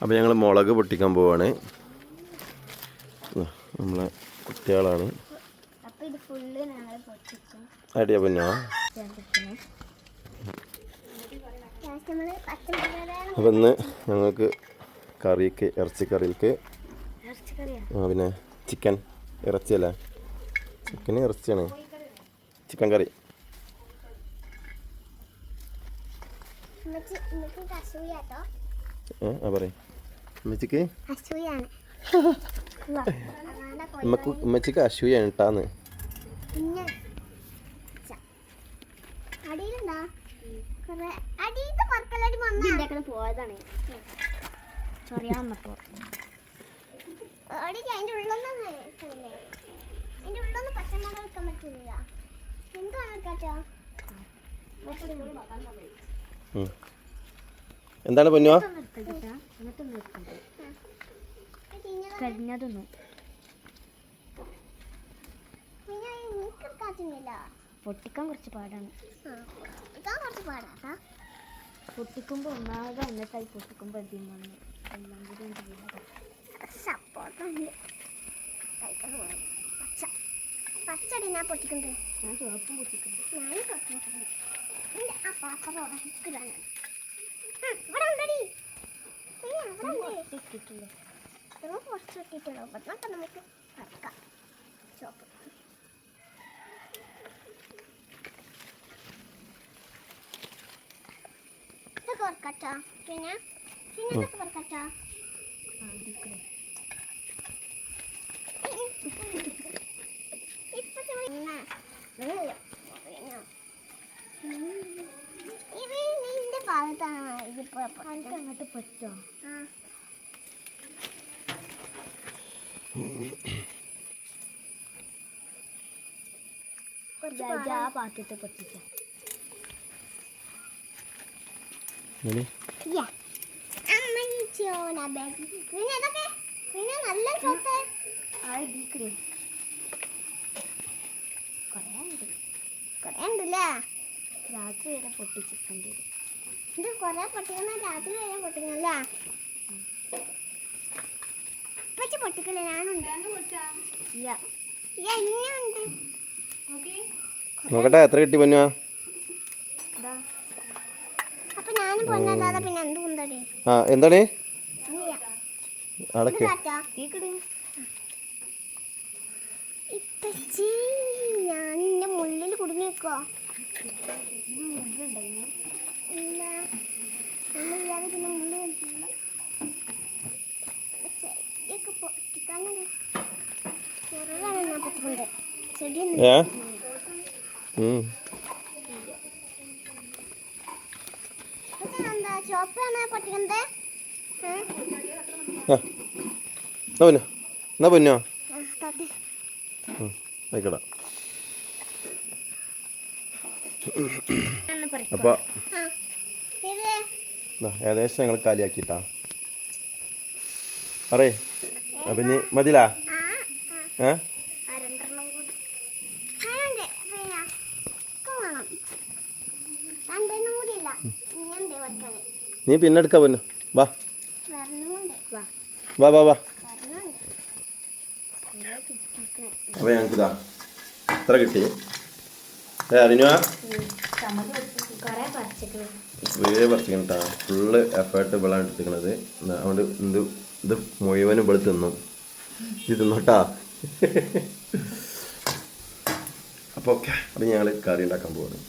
അപ്പോൾ ഞങ്ങൾ മുളക് പൊട്ടിക്കാൻ പോവാണ്. നമ്മളെ കുട്ടികളാണ്. അടിയാ പൊന്നോ. അപ്പം ഇന്ന് ഞങ്ങൾക്ക് കറിക്ക് ഇറച്ചിക്കറിക്ക് പിന്നെ ചിക്കൻ ഇറച്ചിയല്ലേ, ചിക്കൻ ഇറച്ചിയാണ്, ചിക്കൻ കറി. പറയും ഉമ്മച്ചിക്ക് ഉമ്മച്ചിക്ക് അസൂയാണ് കേട്ടാന്ന്. എന്താണ് പൊന്നോ? പൊട്ടിക്കാൻ കുറച്ച് പാടാണ്. പൊട്ടിക്കുമ്പോൾ ഒന്നാമത് എന്നിട്ടായി പൊട്ടിക്കുമ്പോൾ എല്ലാം കൂടി പച്ചടി ഞാൻ പൊട്ടിക്കുന്നത്. ഞാൻ ചുവപ്പും പൊട്ടിക്കുന്നത്. നമുക്ക് വറക്കാം. ചോപ്പ് വറക്കട്ടോ. പിന്നെ ഇതൊക്കെ വറക്കട്ടോ. നിന്റെ ഭാഗത്താണ് ഇതിപ്പോ അങ്ങോട്ട് പറ്റോ? ആ പാത്രത്തെ പൊട്ടിച്ച രാത്രി വരെ പൊട്ടിച്ചിട്ടുണ്ട്. ഇത് കൊറേ പൊട്ടിക്കുന്ന രാത്രി വരെ പൊട്ടിക്കുന്നല്ലേ? പൊട്ടിക്കല്ലേ? ഞാനുണ്ട്. നോക്കട്ടെ എത്ര കിട്ടി പൊന്നുവാ. അപ്പൊ ഞാനും പൊന്നല്ലാതെ പിന്നെ എന്ത് കൊണ്ടേ? എന്താണ് ഞാൻ എന്റെ മുള്ളിൽ കുടുങ്ങിക്കോ. പിന്നെ മുള്ളി ചെടി എന്നാ പൊന്നോ ആയിക്കോട്ടെ. അപ്പോൾ ഏകദേശം ഞങ്ങൾ കാലിയാക്കിട്ടാ പറയേ. അപ്പം ഇനി മതിലാ? നീ പിന്നെ എടുക്കാ പൊന്നു. വാ വാ വാ വാ. അപ്പോൾ ഞങ്ങൾക്കിതാ എത്ര കിട്ടി അതിനുവാ വീട് പറിച്ചിട്ടാ. ഫുള്ള് എഫേർട്ട് ഇവളാണ് എടുത്തിരിക്കണത്. അതുകൊണ്ട് ഇത് മുഴുവനും ഇവിടെ തിന്നും. ഇത് തിന്നോട്ടാ. അപ്പോൾ ഓക്കെ, അപ്പം ഞങ്ങൾ കറി ഉണ്ടാക്കാൻ പോകുന്നു.